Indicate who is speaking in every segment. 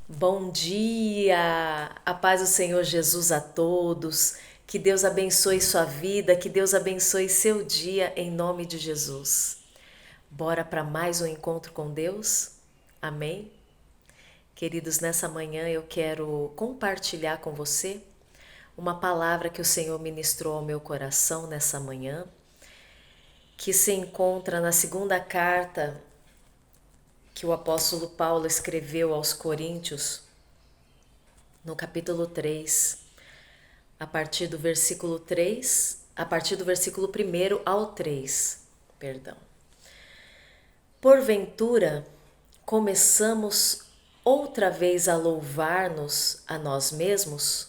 Speaker 1: Bom dia! A paz do Senhor Jesus a todos. Que Deus abençoe sua vida, que Deus abençoe seu dia em nome de Jesus. Bora para mais um encontro com Deus? Amém? Queridos, nessa manhã eu quero compartilhar com você uma palavra que o Senhor ministrou ao meu coração nessa manhã, que se encontra na segunda carta que o apóstolo Paulo escreveu aos Coríntios, no capítulo 3. A partir do versículo 1 ao 3, perdão. Porventura, começamos outra vez a louvar-nos a nós mesmos?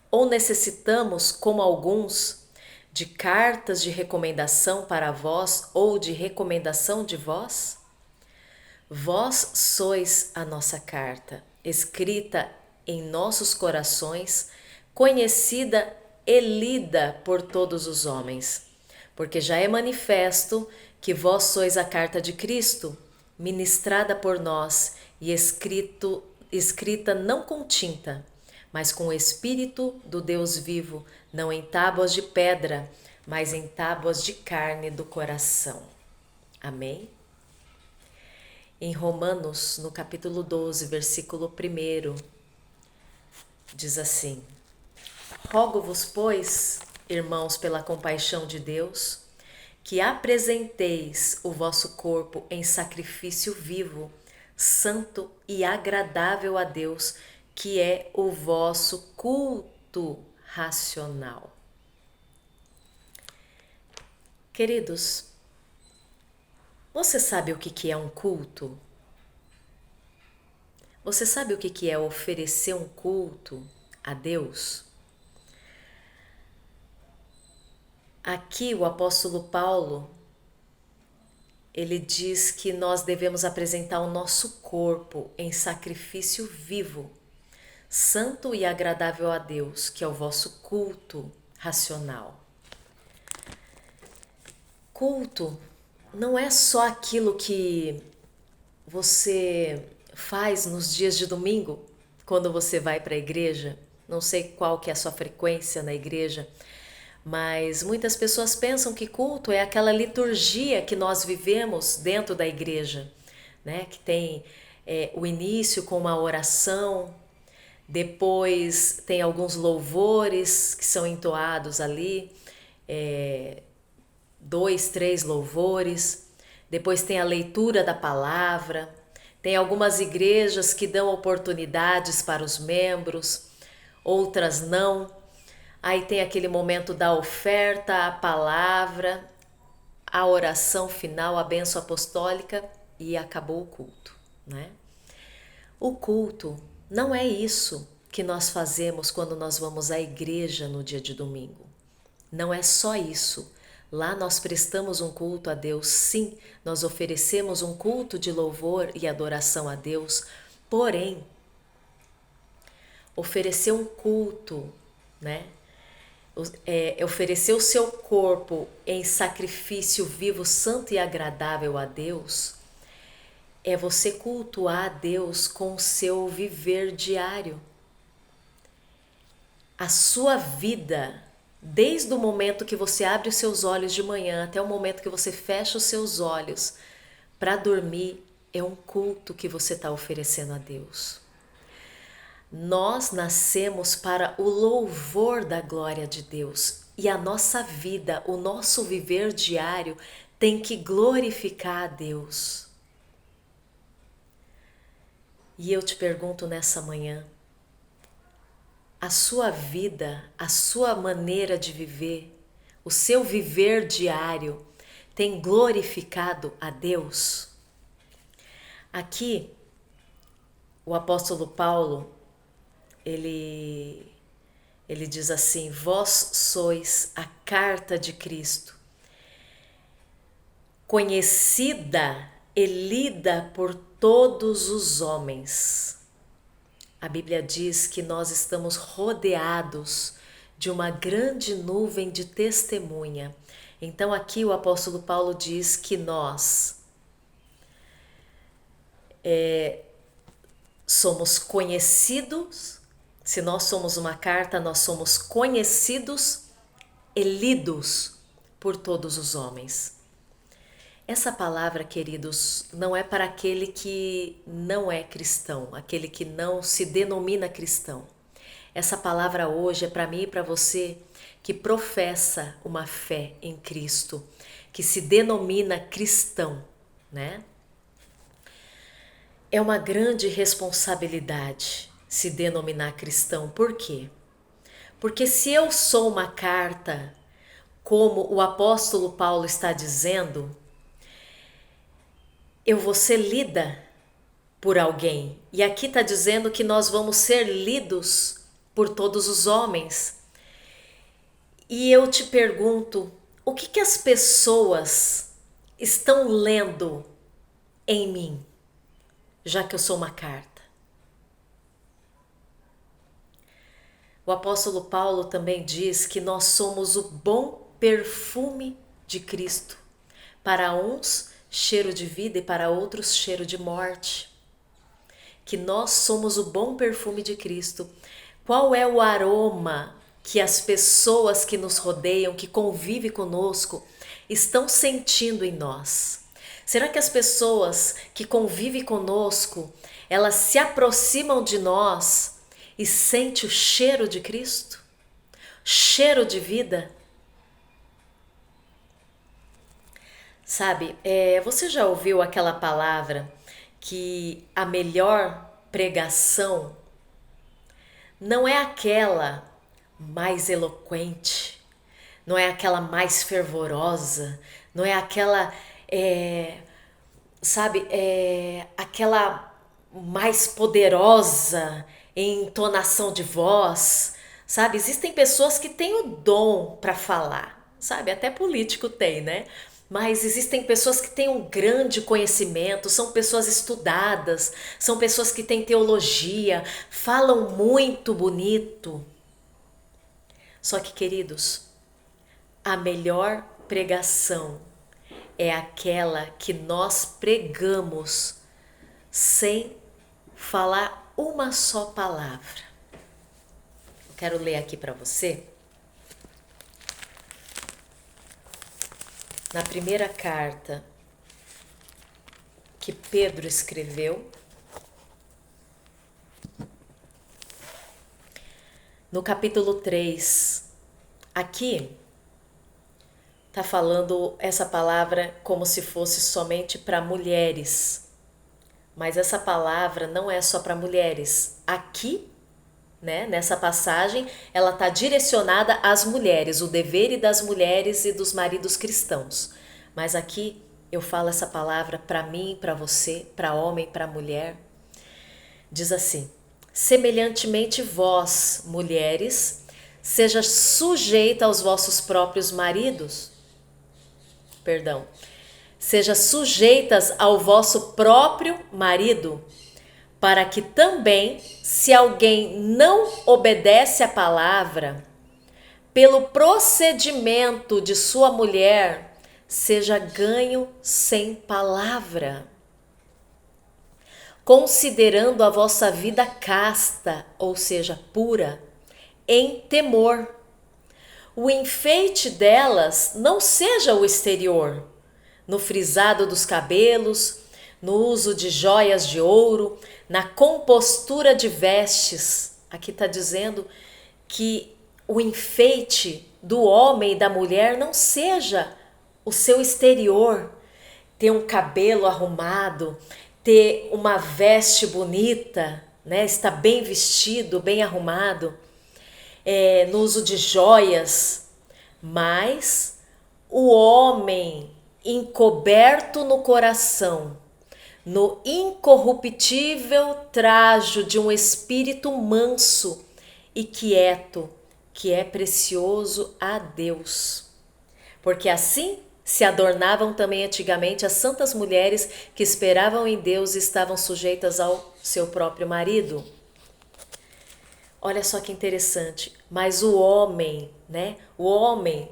Speaker 1: Ou necessitamos, como alguns, de cartas de recomendação para vós ou de recomendação de vós? Vós sois a nossa carta, escrita em nossos corações, conhecida e lida por todos os homens, porque já é manifesto que vós sois a carta de Cristo, ministrada por nós e escrita não com tinta, mas com o Espírito do Deus vivo, não em tábuas de pedra, mas em tábuas de carne do coração. Amém? Em Romanos, no capítulo 12, versículo 1, diz assim: Rogo-vos, pois, irmãos, pela compaixão de Deus, que apresenteis o vosso corpo em sacrifício vivo, santo e agradável a Deus, que é o vosso culto racional. Queridos, você sabe o que é um culto? Você sabe o que é oferecer um culto a Deus? Aqui o apóstolo Paulo, ele diz que nós devemos apresentar o nosso corpo em sacrifício vivo, santo e agradável a Deus, que é o vosso culto racional. Culto não é só aquilo que você faz nos dias de domingo, quando você vai para a igreja. Não sei qual que é a sua frequência na igreja, mas muitas pessoas pensam que culto é aquela liturgia que nós vivemos dentro da igreja, né? Que tem o início com uma oração, depois tem alguns louvores que são entoados ali, 2, 3 louvores, depois tem a leitura da palavra, tem algumas igrejas que dão oportunidades para os membros, outras não. Aí tem aquele momento da oferta, a palavra, a oração final, a bênção apostólica e acabou o culto, né? O culto não é isso que nós fazemos quando nós vamos à igreja no dia de domingo. Não é só isso. Lá nós prestamos um culto a Deus, sim, nós oferecemos um culto de louvor e adoração a Deus, porém, oferecer um culto, né? Oferecer o seu corpo em sacrifício vivo, santo e agradável a Deus, é você cultuar a Deus com o seu viver diário. A sua vida, desde o momento que você abre os seus olhos de manhã até o momento que você fecha os seus olhos para dormir, é um culto que você está oferecendo a Deus. Nós nascemos para o louvor da glória de Deus e a nossa vida, o nosso viver diário tem que glorificar a Deus. E eu te pergunto nessa manhã, a sua vida, a sua maneira de viver, o seu viver diário tem glorificado a Deus? Aqui, o apóstolo Paulo, ele diz assim: vós sois a carta de Cristo, conhecida e lida por todos os homens. A Bíblia diz que nós estamos rodeados de uma grande nuvem de testemunha. Então aqui o apóstolo Paulo diz que nós somos conhecidos, se nós somos uma carta, nós somos conhecidos e lidos por todos os homens. Essa palavra, queridos, não é para aquele que não é cristão, aquele que não se denomina cristão. Essa palavra hoje é para mim e para você que professa uma fé em Cristo, que se denomina cristão, né? É uma grande responsabilidade se denominar cristão. Por quê? Porque se eu sou uma carta, como o apóstolo Paulo está dizendo, eu vou ser lida por alguém. E aqui está dizendo que nós vamos ser lidos por todos os homens. E eu te pergunto, o que as pessoas estão lendo em mim, já que eu sou uma carta? O apóstolo Paulo também diz que nós somos o bom perfume de Cristo. Para uns, cheiro de vida e para outros, cheiro de morte. Que nós somos o bom perfume de Cristo. Qual é o aroma que as pessoas que nos rodeiam, que convivem conosco, estão sentindo em nós? Será que as pessoas que convivem conosco, elas se aproximam de nós e sentem o cheiro de Cristo? Cheiro de vida? Sabe, você já ouviu aquela palavra que a melhor pregação não é aquela mais eloquente, não é aquela mais fervorosa, não é aquela, aquela mais poderosa em entonação de voz, sabe? Existem pessoas que têm o dom para falar, sabe? Até político tem, né? Mas existem pessoas que têm um grande conhecimento, são pessoas estudadas, são pessoas que têm teologia, falam muito bonito. Só que, queridos, a melhor pregação é aquela que nós pregamos sem falar uma só palavra. Eu quero ler aqui para você. Na primeira carta que Pedro escreveu, no capítulo 3, aqui está falando essa palavra como se fosse somente para mulheres. Mas essa palavra não é só para mulheres. Aqui, né, nessa passagem, ela está direcionada às mulheres, o dever das mulheres e dos maridos cristãos. Mas aqui eu falo essa palavra para mim, para você, para homem, para mulher. Diz assim: semelhantemente vós, mulheres, seja sujeita aos vossos próprios maridos. Seja sujeitas ao vosso próprio marido, para que também, se alguém não obedece à palavra, pelo procedimento de sua mulher, seja ganho sem palavra, considerando a vossa vida casta, ou seja, pura, em temor. O enfeite delas não seja o exterior, no frisado dos cabelos, no uso de joias de ouro, na compostura de vestes. Aqui está dizendo que o enfeite do homem e da mulher não seja o seu exterior, ter um cabelo arrumado, ter uma veste bonita, né? Estar bem vestido, bem arrumado, no uso de joias, mas o homem encoberto no coração, no incorruptível trajo de um espírito manso e quieto, que é precioso a Deus. Porque assim se adornavam também antigamente as santas mulheres que esperavam em Deus e estavam sujeitas ao seu próprio marido. Olha só que interessante, mas o homem, né? O homem,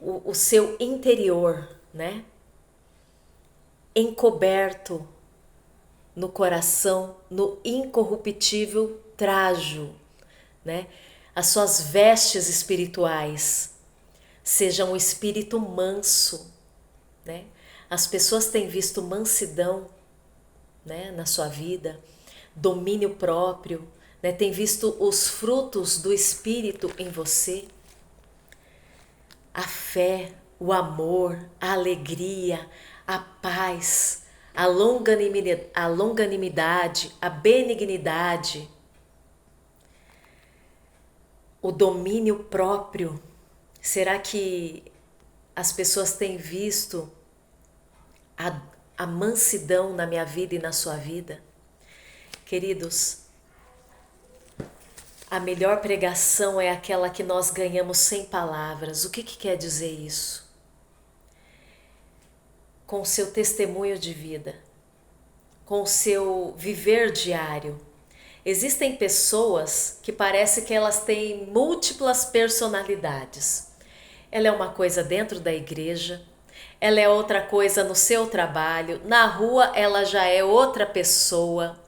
Speaker 1: o seu interior, né? Encoberto no coração, no incorruptível trajo, né? As suas vestes espirituais sejam um espírito manso, né? As pessoas têm visto mansidão, né, na sua vida, domínio próprio, né? Têm visto os frutos do Espírito em você, a fé, o amor, a alegria, a paz, a longanimidade, a benignidade, o domínio próprio. Será que as pessoas têm visto a mansidão na minha vida e na sua vida? Queridos, a melhor pregação é aquela que nós ganhamos sem palavras. O que quer dizer isso? Com o seu testemunho de vida, com o seu viver diário. Existem pessoas que parece que elas têm múltiplas personalidades. Ela é uma coisa dentro da igreja, ela é outra coisa no seu trabalho, na rua ela já é outra pessoa.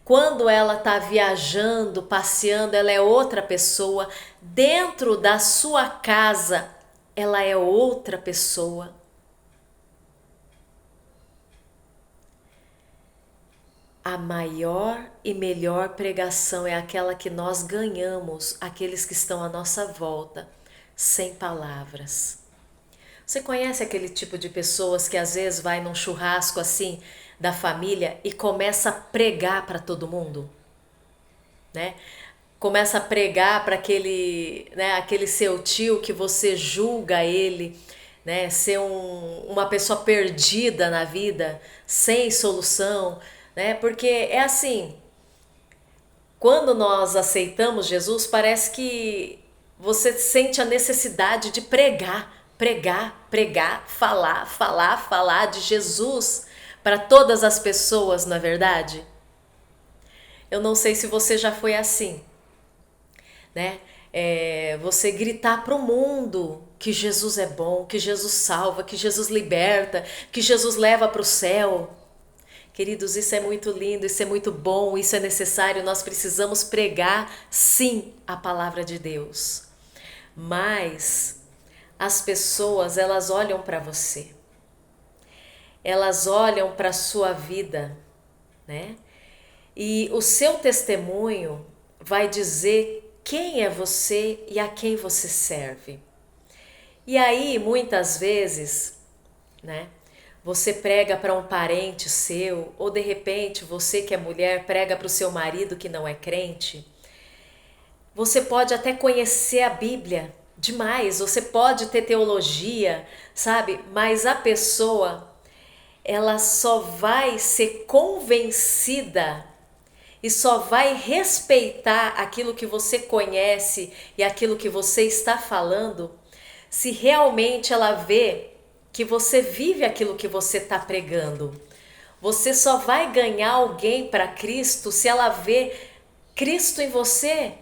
Speaker 1: Quando ela está viajando, passeando, ela é outra pessoa. Dentro da sua casa, ela é outra pessoa. A maior e melhor pregação é aquela que nós ganhamos, aqueles que estão à nossa volta, sem palavras. Você conhece aquele tipo de pessoas que às vezes vai num churrasco assim da família e começa a pregar para todo mundo, né? Começa a pregar para aquele, né, aquele seu tio que você julga ele, né, ser uma pessoa perdida na vida, sem solução, né? Porque é assim, quando nós aceitamos Jesus, parece que você sente a necessidade de pregar, falar de Jesus para todas as pessoas, não é verdade? Eu não sei se você já foi assim, né? Você gritar para o mundo que Jesus é bom, que Jesus salva, que Jesus liberta, que Jesus leva para o céu. Queridos, isso é muito lindo, isso é muito bom, isso é necessário, nós precisamos pregar, sim, a palavra de Deus. Mas as pessoas, elas olham para você, elas olham para a sua vida, né? E o seu testemunho vai dizer quem é você e a quem você serve. E aí, muitas vezes, né? Você prega para um parente seu, ou de repente você que é mulher prega para o seu marido que não é crente. Você pode até conhecer a Bíblia demais, você pode ter teologia, sabe? Mas a pessoa, ela só vai ser convencida e só vai respeitar aquilo que você conhece e aquilo que você está falando se realmente ela vê que você vive aquilo que você está pregando. Você só vai ganhar alguém para Cristo se ela vê Cristo em você,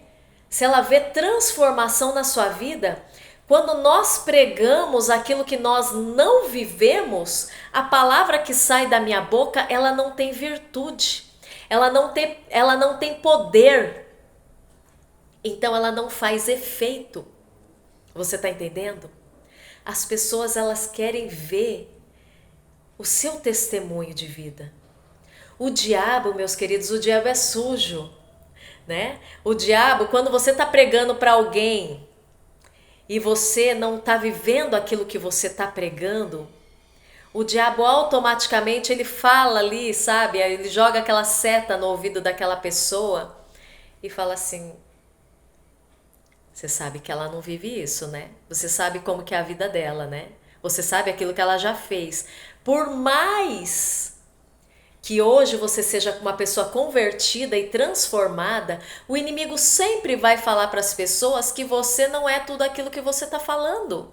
Speaker 1: se ela vê transformação na sua vida. Quando nós pregamos aquilo que nós não vivemos, a palavra que sai da minha boca, ela não tem virtude, ela não tem poder, então ela não faz efeito. Você está entendendo? As pessoas, elas querem ver o seu testemunho de vida. O diabo, meus queridos, o diabo é sujo, né? O diabo, quando você está pregando para alguém e você não está vivendo aquilo que você está pregando, o diabo automaticamente ele fala ali, sabe? Ele joga aquela seta no ouvido daquela pessoa e fala assim: você sabe que ela não vive isso, né? Você sabe como que é a vida dela, né? Você sabe aquilo que ela já fez. Por mais que hoje você seja uma pessoa convertida e transformada, o inimigo sempre vai falar para as pessoas que você não é tudo aquilo que você está falando.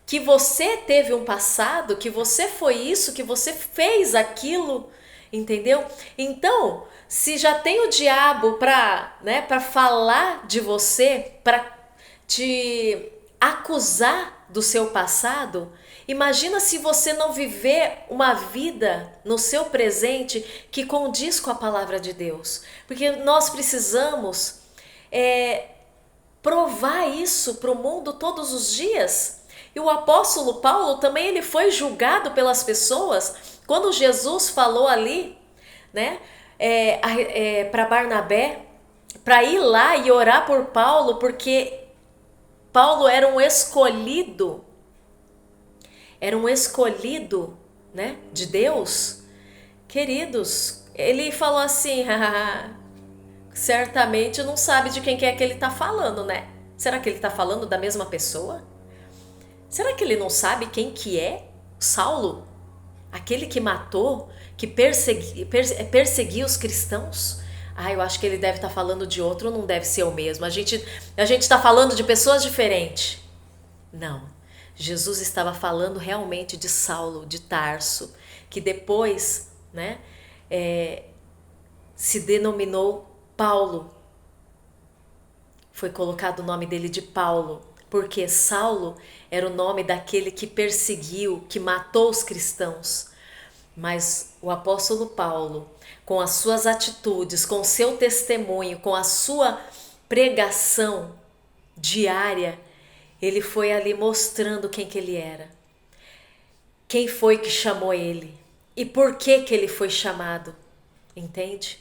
Speaker 1: Que você teve um passado, que você foi isso, que você fez aquilo, entendeu? Então, se já tem o diabo para falar de você, para te acusar do seu passado, Imagina se você não viver uma vida no seu presente que condiz com a palavra de Deus. Porque nós precisamos provar isso para o mundo todos os dias. E o apóstolo Paulo também ele foi julgado pelas pessoas quando Jesus falou ali, né, para Barnabé, para ir lá e orar por Paulo, porque Paulo era um escolhido, né, de Deus. Queridos, ele falou assim, certamente não sabe de quem que é que ele está falando, né? Será que ele está falando da mesma pessoa? Será que ele não sabe quem que é Saulo? Aquele que matou, que perseguia os cristãos? Ah, eu acho que ele deve estar falando de outro, não deve ser o mesmo. A gente está falando de pessoas diferentes. Não. Jesus estava falando realmente de Saulo, de Tarso, que depois, né, se denominou Paulo. Foi colocado o nome dele de Paulo, porque Saulo era o nome daquele que perseguiu, que matou os cristãos. Mas o apóstolo Paulo, com as suas atitudes, com o seu testemunho, com a sua pregação diária, ele foi ali mostrando quem que ele era. Quem foi que chamou ele e por que que ele foi chamado, entende?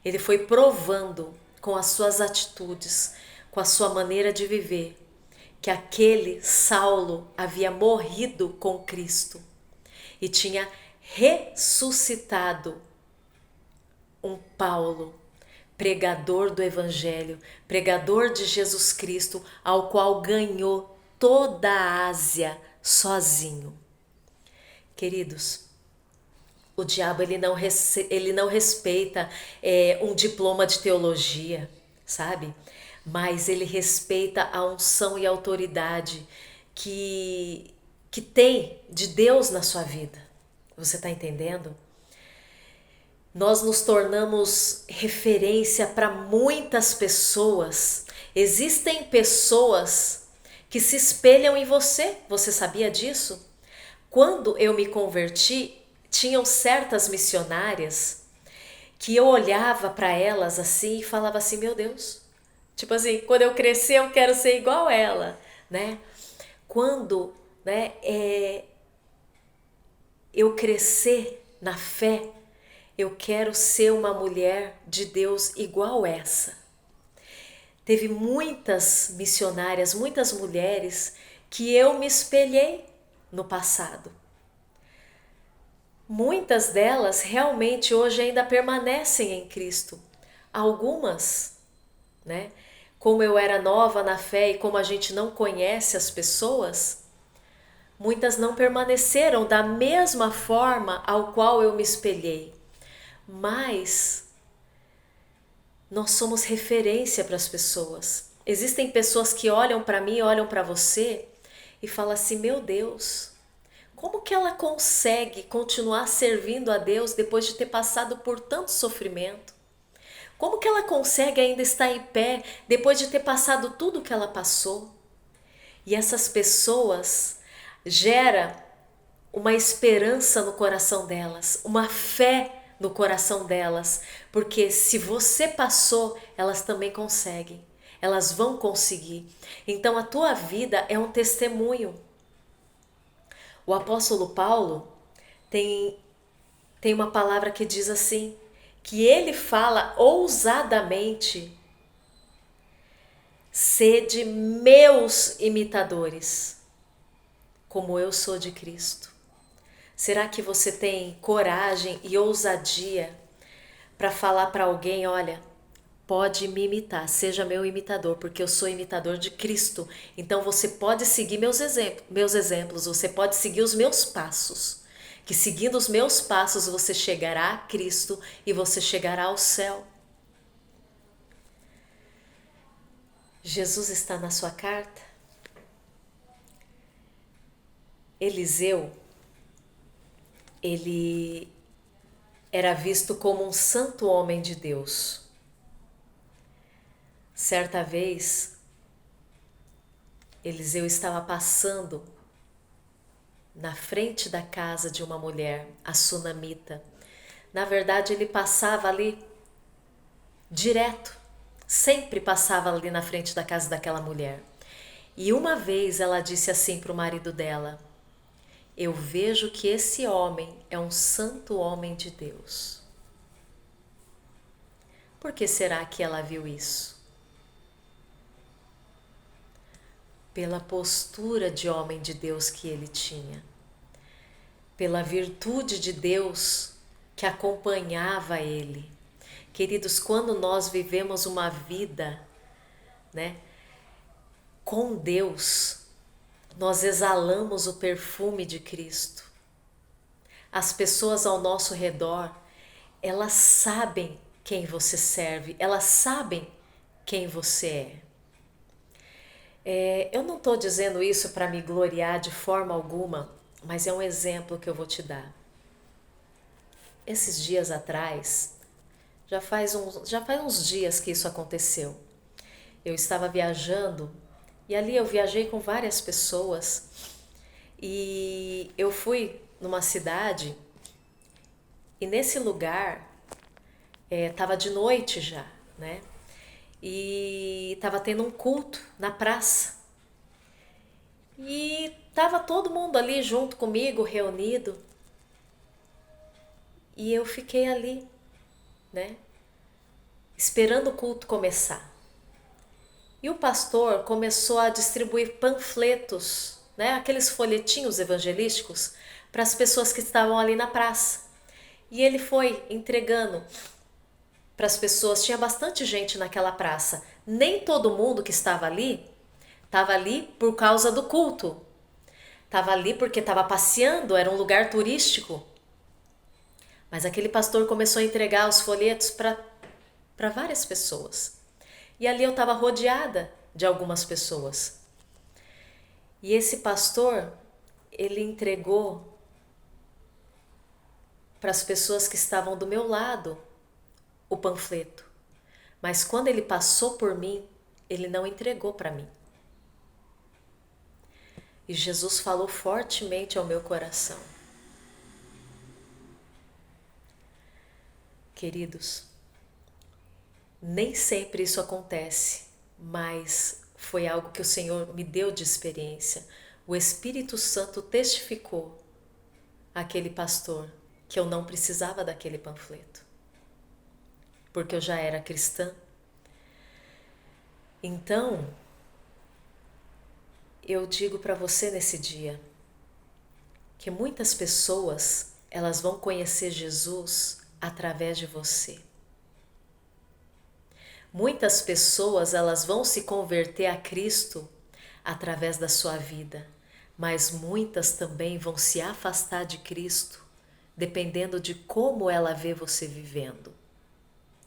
Speaker 1: Ele foi provando com as suas atitudes, com a sua maneira de viver, que aquele Saulo havia morrido com Cristo e tinha ressuscitado um Paulo, pregador do Evangelho, pregador de Jesus Cristo, ao qual ganhou toda a Ásia sozinho. Queridos, o diabo ele não respeita um diploma de teologia, sabe? Mas ele respeita a unção e a autoridade que tem de Deus na sua vida. Você está entendendo? Nós nos tornamos referência para muitas pessoas. Existem pessoas que se espelham em você. Você sabia disso? Quando eu me converti, tinham certas missionárias que eu olhava para elas assim e falava assim, meu Deus, tipo assim, quando eu crescer eu quero ser igual ela, né? Quando, né, eu crescer na fé, eu quero ser uma mulher de Deus igual essa. Teve muitas missionárias, muitas mulheres que eu me espelhei no passado. Muitas delas realmente hoje ainda permanecem em Cristo. Algumas, né? Como eu era nova na fé e como a gente não conhece as pessoas, muitas não permaneceram da mesma forma ao qual eu me espelhei. Mas nós somos referência para as pessoas. Existem pessoas que olham para mim, olham para você e falam assim, meu Deus, como que ela consegue continuar servindo a Deus depois de ter passado por tanto sofrimento? Como que ela consegue ainda estar em pé depois de ter passado tudo que ela passou? E essas pessoas geram uma esperança no coração delas, uma fé no coração delas, porque se você passou, elas também conseguem, elas vão conseguir. Então a tua vida é um testemunho. O apóstolo Paulo tem uma palavra que diz assim, que ele fala ousadamente, sede meus imitadores, como eu sou de Cristo. Será que você tem coragem e ousadia para falar para alguém, olha, pode me imitar, seja meu imitador, porque eu sou imitador de Cristo. Então você pode seguir meus exemplos, você pode seguir os meus passos. Que seguindo os meus passos você chegará a Cristo e você chegará ao céu. Jesus está na sua carta? Eliseu, ele era visto como um santo homem de Deus. Certa vez, Eliseu estava passando na frente da casa de uma mulher, a sunamita. Na verdade, ele passava ali direto, sempre passava ali na frente da casa daquela mulher. E uma vez ela disse assim para o marido dela: eu vejo que esse homem é um santo homem de Deus. Por que será que ela viu isso? Pela postura de homem de Deus que ele tinha, pela virtude de Deus que acompanhava ele. Queridos, quando nós vivemos uma vida, né, com Deus, nós exalamos o perfume de Cristo. As pessoas ao nosso redor, elas sabem quem você serve, elas sabem quem você é. Eu não estou dizendo isso para me gloriar de forma alguma, mas é um exemplo que eu vou te dar. Esses dias atrás, já faz uns dias que isso aconteceu. Eu estava viajando e ali eu viajei com várias pessoas e eu fui numa cidade e nesse lugar estava de noite já, né? E estava tendo um culto na praça. E estava todo mundo ali junto comigo, reunido. E eu fiquei ali, né? Esperando o culto começar. E o pastor começou a distribuir panfletos, né? Aqueles folhetinhos evangelísticos para as pessoas que estavam ali na praça. E ele foi entregando para as pessoas. Tinha bastante gente naquela praça. Nem todo mundo que estava ali por causa do culto. Estava ali porque estava passeando, era um lugar turístico. Mas aquele pastor começou a entregar os folhetos para várias pessoas. E ali eu estava rodeada de algumas pessoas. E esse pastor, ele entregou para as pessoas que estavam do meu lado o panfleto. Mas quando ele passou por mim, ele não entregou para mim. E Jesus falou fortemente ao meu coração. Queridos, nem sempre isso acontece, mas foi algo que o Senhor me deu de experiência. O Espírito Santo testificou àquele pastor que eu não precisava daquele panfleto, porque eu já era cristã. Então, eu digo para você nesse dia que muitas pessoas, elas vão conhecer Jesus através de você. Muitas pessoas, elas vão se converter a Cristo através da sua vida, mas muitas também vão se afastar de Cristo, dependendo de como ela vê você vivendo.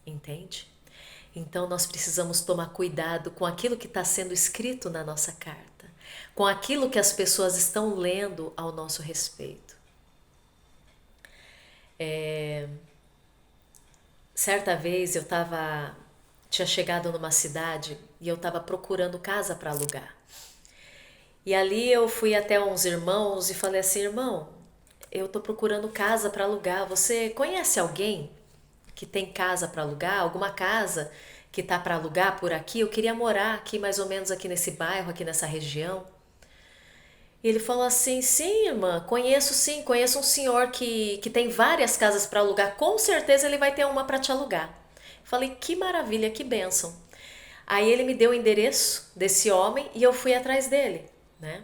Speaker 1: Entende? Então nós precisamos tomar cuidado com aquilo que está sendo escrito na nossa carta, com aquilo que as pessoas estão lendo ao nosso respeito. Certa vez eu tinha chegado numa cidade e eu estava procurando casa para alugar. E ali eu fui até uns irmãos e falei assim: irmão, eu estou procurando casa para alugar. Você conhece alguém que tem casa para alugar? Alguma casa que tá para alugar por aqui? Eu queria morar aqui, mais ou menos aqui nesse bairro, aqui nessa região. E ele falou assim: sim, irmã, conheço sim, conheço um senhor que tem várias casas para alugar, com certeza ele vai ter uma para te alugar. Falei: que maravilha, que bênção. Aí ele me deu o endereço desse homem e eu fui atrás dele, né?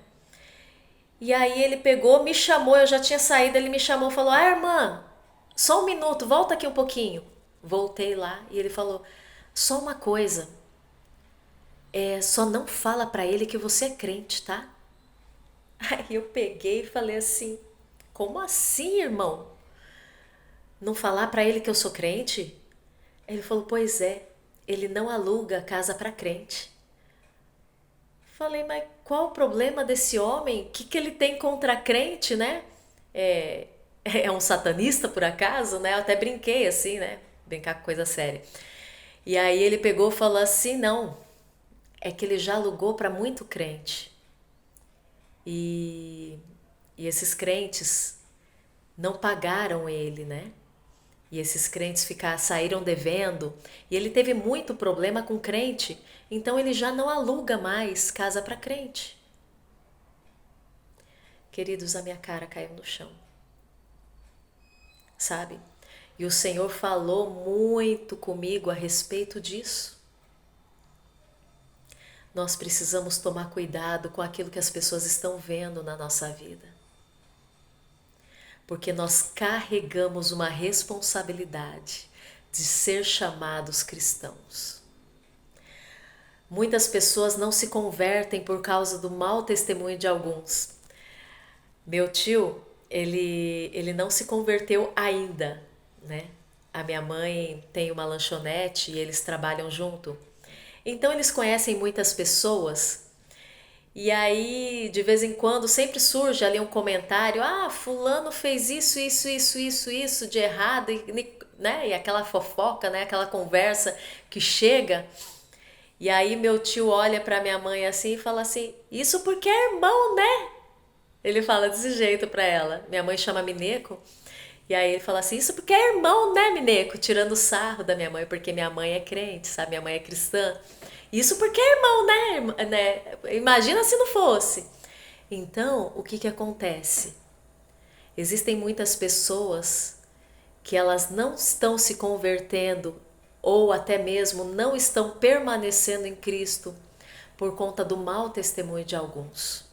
Speaker 1: E aí ele pegou, me chamou, eu já tinha saído, ele me chamou e falou: ah, irmã, só um minuto, volta aqui um pouquinho. Voltei lá e ele falou: só uma coisa, só não fala para ele que você é crente, tá? Aí eu peguei e falei assim: como assim, irmão? Não falar para ele que eu sou crente? Ele falou: pois é, ele não aluga casa para crente. Falei: mas qual o problema desse homem? O que ele tem contra crente, né? É um satanista por acaso, né? Eu até brinquei assim, né? Brincar com coisa séria. E aí ele pegou e falou assim: não, é que ele já alugou para muito crente. E E esses crentes não pagaram ele, né? E esses crentes saíram devendo. E ele teve muito problema com crente. Então ele já não aluga mais casa para crente. Queridos, a minha cara caiu no chão. Sabe? E o Senhor falou muito comigo a respeito disso. Nós precisamos tomar cuidado com aquilo que as pessoas estão vendo na nossa vida. Porque nós carregamos uma responsabilidade de ser chamados cristãos. Muitas pessoas não se convertem por causa do mau testemunho de alguns. Meu tio, ele não se converteu ainda, né? A minha mãe tem uma lanchonete e eles trabalham junto. Então eles conhecem muitas pessoas. E aí, de vez em quando, sempre surge ali um comentário: ah, fulano fez isso de errado, né? E aquela fofoca, né? Aquela conversa que chega. E aí meu tio olha pra minha mãe assim e fala assim: isso porque é irmão, né? Ele fala desse jeito pra ela. Minha mãe chama Mineco. E aí ele fala assim: isso porque é irmão, né, Mineco? Tirando sarro da minha mãe, porque minha mãe é crente, sabe? Minha mãe é cristã. Isso porque é irmão, né? Imagina se não fosse. Então, o que acontece? Existem muitas pessoas que elas não estão se convertendo ou até mesmo não estão permanecendo em Cristo por conta do mau testemunho de alguns.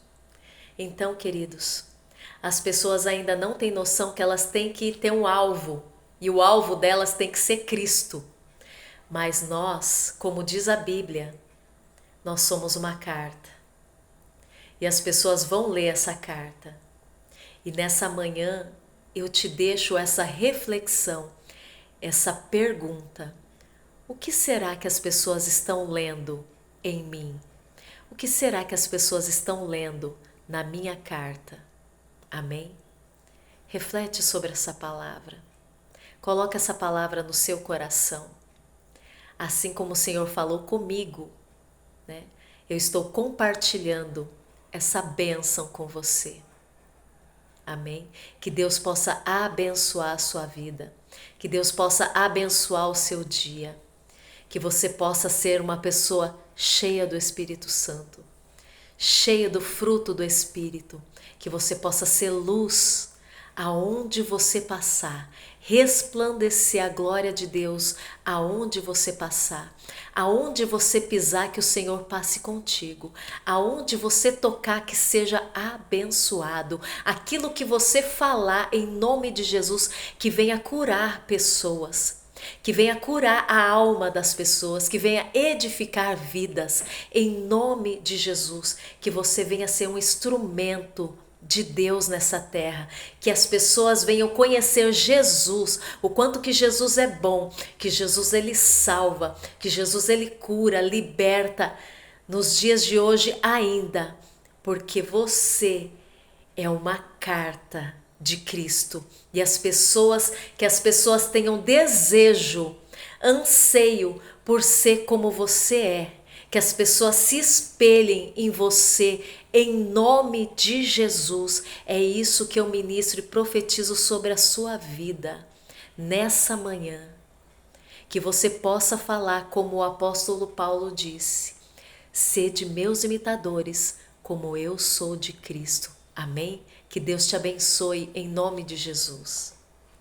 Speaker 1: Então, queridos, as pessoas ainda não têm noção que elas têm que ter um alvo, e o alvo delas tem que ser Cristo. Mas nós, como diz a Bíblia, nós somos uma carta. E as pessoas vão ler essa carta. E nessa manhã eu te deixo essa reflexão, essa pergunta: o que será que as pessoas estão lendo em mim? O que será que as pessoas estão lendo na minha carta? Amém? Reflete sobre essa palavra. Coloca essa palavra no seu coração. Assim como o Senhor falou comigo, né? Eu estou compartilhando essa bênção com você. Amém? Que Deus possa abençoar a sua vida. Que Deus possa abençoar o seu dia. Que você possa ser uma pessoa cheia do Espírito Santo, cheia do fruto do Espírito. Que você possa ser luz aonde você passar, resplandecer a glória de Deus aonde você passar, aonde você pisar que o Senhor passe contigo, aonde você tocar que seja abençoado, aquilo que você falar em nome de Jesus que venha curar pessoas, que venha curar a alma das pessoas, que venha edificar vidas em nome de Jesus, que você venha ser um instrumento de Deus nessa terra, que as pessoas venham conhecer Jesus, o quanto que Jesus é bom, que Jesus ele salva, que Jesus ele cura, liberta nos dias de hoje ainda, porque você é uma carta de Cristo e que as pessoas tenham desejo, anseio por ser como você é, que as pessoas se espelhem em você, em nome de Jesus. É isso que eu ministro e profetizo sobre a sua vida nessa manhã. Que você possa falar como o apóstolo Paulo disse: sede meus imitadores, como eu sou de Cristo. Amém? Que Deus te abençoe em nome de Jesus.